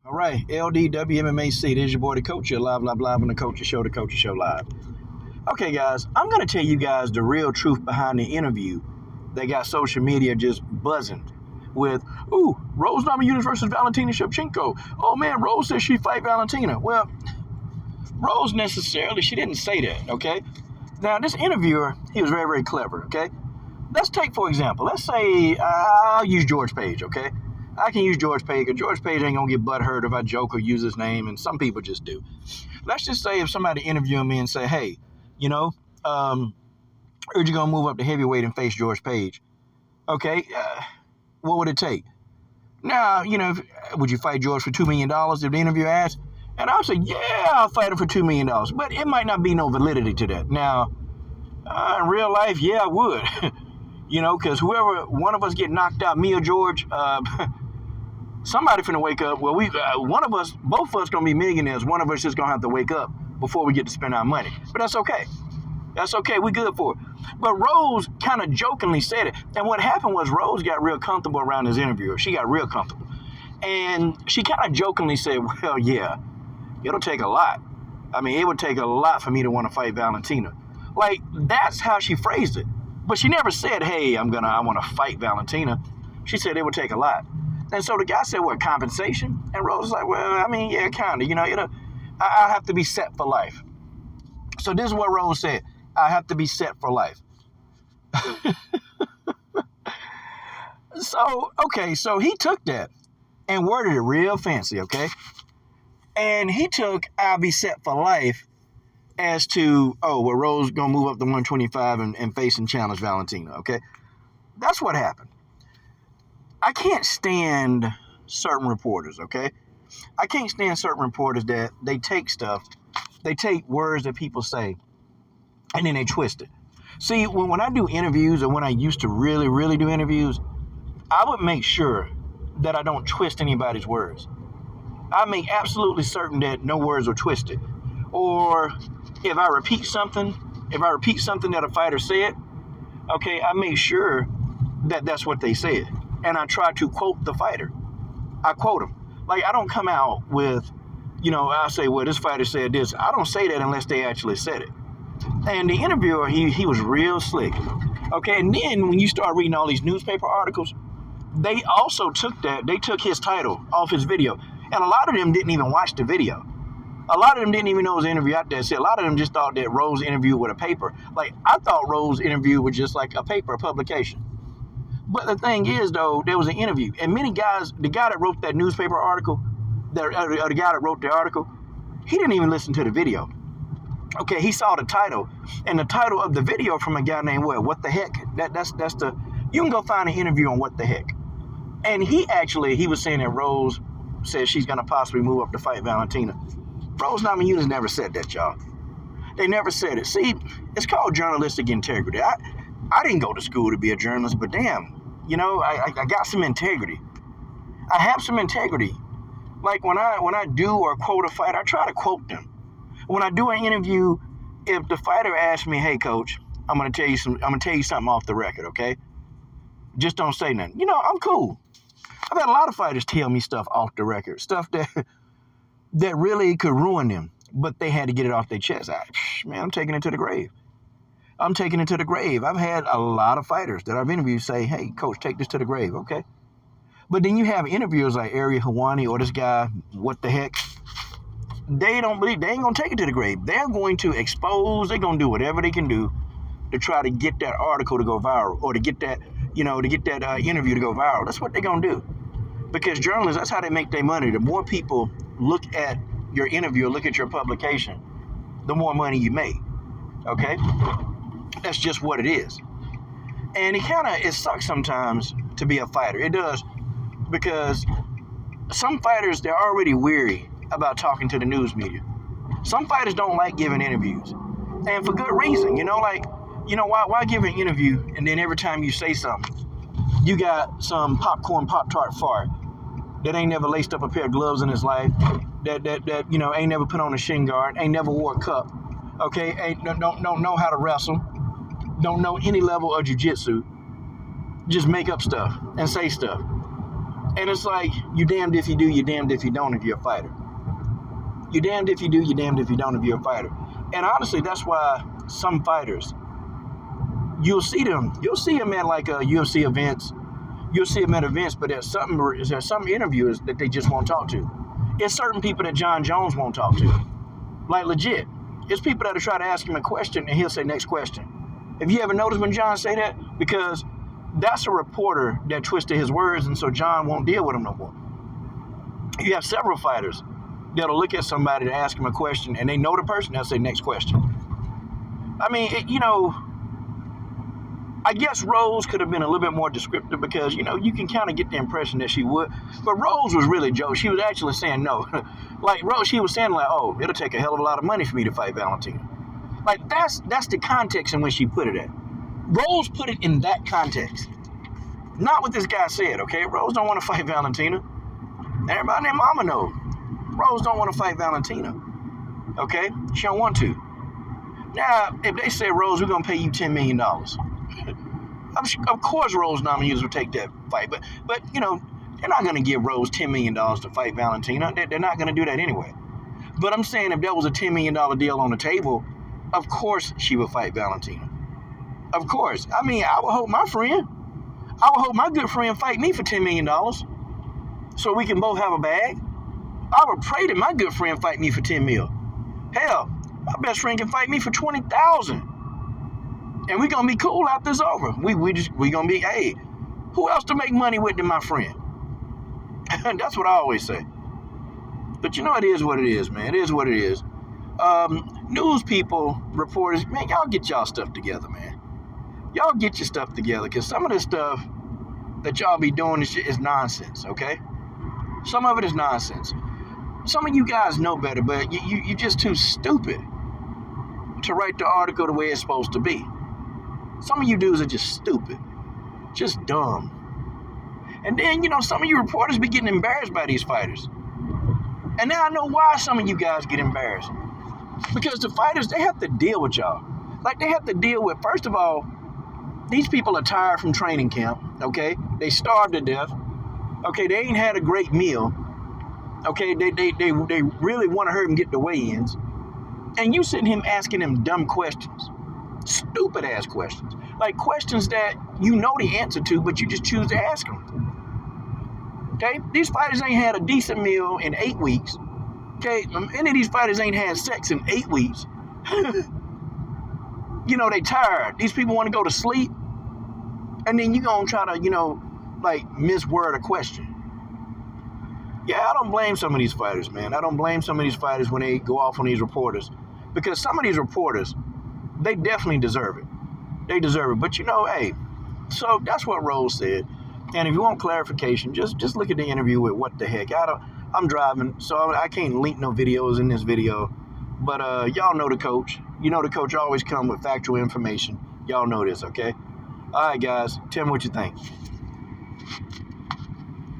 All right, LDWMMAC. This is your boy, the Coach. You're live on the Coach Show, live. Okay, guys, I'm going to tell you guys the real truth behind the interview that got social media just buzzing with, ooh, Rose Namajunas versus Valentina Shevchenko. Oh, man, Rose says she fight Valentina. Well, Rose she didn't say that, okay? Now, this interviewer, he was very, very clever, okay? Let's take, for example, let's say I'll use George Page, okay? I can use George Page, because George Page ain't going to get butthurt if I joke or use his name, and some people just do. Let's just say if somebody interviewing me and say, hey, heard you're going to move up to heavyweight and face George Page. Okay, what would it take? Now, would you fight George for $2 million if the interviewer asked? And I would say, yeah, I'll fight him for $2 million. But it might not be no validity to that. Now, in real life, yeah, I would. Because whoever, one of us get knocked out, me or George, somebody finna wake up. Well, both of us gonna be millionaires. One of us just gonna have to wake up before we get to spend our money. But that's okay. That's okay. We good for it. But Rose kind of jokingly said it. And what happened was Rose got real comfortable around his interviewer. She got real comfortable. And she kind of jokingly said, well, yeah, it'll take a lot. I mean, it would take a lot for me to want to fight Valentina. Like, that's how she phrased it. But she never said, hey, I want to fight Valentina. She said it would take a lot. And so the guy said, what, compensation? And Rose was like, well, I mean, yeah, kind of. I have to be set for life. So this is what Rose said. I have to be set for life. So he took that and worded it real fancy, okay? And he took I'll be set for life as to, Rose going to move up to 125 and face and challenge Valentina, okay? That's what happened. I can't stand certain reporters, okay? I can't stand certain reporters that they take words that people say, and then they twist it. See, when I do interviews, or when I used to really, really do interviews, I would make sure that I don't twist anybody's words. I make absolutely certain that no words are twisted. Or if I repeat something that a fighter said, okay, I make sure that that's what they said. And I try to quote the fighter. I quote him. Like, I don't come out with, I say, well, this fighter said this. I don't say that unless they actually said it. And the interviewer, he was real slick. Okay, and then when you start reading all these newspaper articles, they also took his title off his video. And a lot of them didn't even watch the video. A lot of them didn't even know it was an interview out there. See, a lot of them just thought that Rose interviewed with a paper. Like, I thought Rose interview was just like a paper, a publication. But the thing is, though, there was an interview. And many guys, the guy that wrote that newspaper article, the guy that wrote the article, he didn't even listen to the video. Okay, he saw the title. And the title of the video from a guy named What the Heck? You can go find an interview on What the Heck. And he was saying that Rose says she's going to possibly move up to fight Valentina. Rose Namajunas never said that, y'all. They never said it. See, it's called journalistic integrity. I didn't go to school to be a journalist, but damn, I got some integrity. I have some integrity. Like when I do or quote a fighter, I try to quote them. When I do an interview, if the fighter asks me, hey, coach, I'm gonna tell you something off the record, okay? Just don't say nothing. I'm cool. I've had a lot of fighters tell me stuff off the record, stuff that really could ruin them, but they had to get it off their chest. I'm taking it to the grave. I've had a lot of fighters that I've interviewed say, hey, coach, take this to the grave, okay? But then you have interviewers like Ariel Helwani or this guy, What the Heck? They don't believe, they ain't going to take it to the grave. They're going to expose, they're going to do whatever they can do to try to get that article to go viral or to get that, interview to go viral. That's what they're going to do. Because journalists, that's how they make their money. The more people look at your interview or look at your publication, the more money you make, okay? That's just what it is. And it sucks sometimes to be a fighter. It does, because some fighters, they're already weary about talking to the news media. Some fighters don't like giving interviews, and for good reason. Why give an interview and then every time you say something, you got some popcorn Pop-Tart fart that ain't never laced up a pair of gloves in his life, that ain't never put on a shin guard, ain't never wore a cup, okay, don't know how to wrestle, don't know any level of jiu-jitsu, just make up stuff and say stuff. And it's like, you damned if you do, you damned if you don't if you're a fighter. You damned if you do, you damned if you don't if you're a fighter. And honestly, that's why some fighters, you'll see them at like UFC events. You'll see them at events, but there's some interviewers that they just won't talk to. It's certain people that John Jones won't talk to. Like, legit. It's people that'll try to ask him a question and he'll say, next question. Have you ever noticed when John say that? Because that's a reporter that twisted his words, and so John won't deal with him no more. You have several fighters that'll look at somebody to ask him a question, and they know the person, they'll say, next question. I mean, I guess Rose could have been a little bit more descriptive because, you can kind of get the impression that she would. But Rose was really joking. She was actually saying no. Like, Rose, she was saying, like, oh, it'll take a hell of a lot of money for me to fight Valentina. Like, that's the context in which she put it at. Rose put it in that context. Not what this guy said, okay? Rose don't want to fight Valentina. Everybody and their mama knows. Rose don't want to fight Valentina. Okay? She don't want to. Now, if they say, Rose, we're going to pay you $10 million. Of course Rose Namajunas would take that fight. But they're not going to give Rose $10 million to fight Valentina. They're not going to do that anyway. But I'm saying if there was a $10 million deal on the table, of course she would fight Valentina. Of course. I mean, I would hope my good friend fight me for $10 million so we can both have a bag. I would pray that my good friend fight me for $10 million. Hell, my best friend can fight me for $20,000. And we're going to be cool after it's over. We going to be, hey, who else to make money with than my friend? That's what I always say. But it is what it is, man. It is what it is. News people, reporters, man, y'all get y'all stuff together, man. Y'all get your stuff together, because some of this stuff that y'all be doing is nonsense, okay? Some of it is nonsense. Some of you guys know better, but you're just too stupid to write the article the way it's supposed to be. Some of you dudes are just stupid, just dumb. And then, some of you reporters be getting embarrassed by these fighters. And now I know why some of you guys get embarrassed. Because the fighters, they have to deal with y'all. Like, they have to deal with, first of all, these people are tired from training camp, okay? They starved to death. Okay, they ain't had a great meal. Okay, they really want to hurt them get the weigh-ins. And you sitting here asking them dumb questions. Stupid-ass questions. Like, questions that you know the answer to, but you just choose to ask them. Okay? These fighters ain't had a decent meal in 8 weeks. Okay? Any of these fighters ain't had sex in 8 weeks. They tired. These people want to go to sleep. And then you gonna try to, misword a question. Yeah, I don't blame some of these fighters, man. I don't blame some of these fighters when they go off on these reporters. Because some of these reporters, they definitely deserve it. They deserve it. But hey, so that's what Rose said. And if you want clarification, just look at the interview with what the heck. I'm driving, so I can't link no videos in this video. But y'all know the coach. The coach always come with factual information. Y'all know this, okay? All right, guys. Tell me what you think.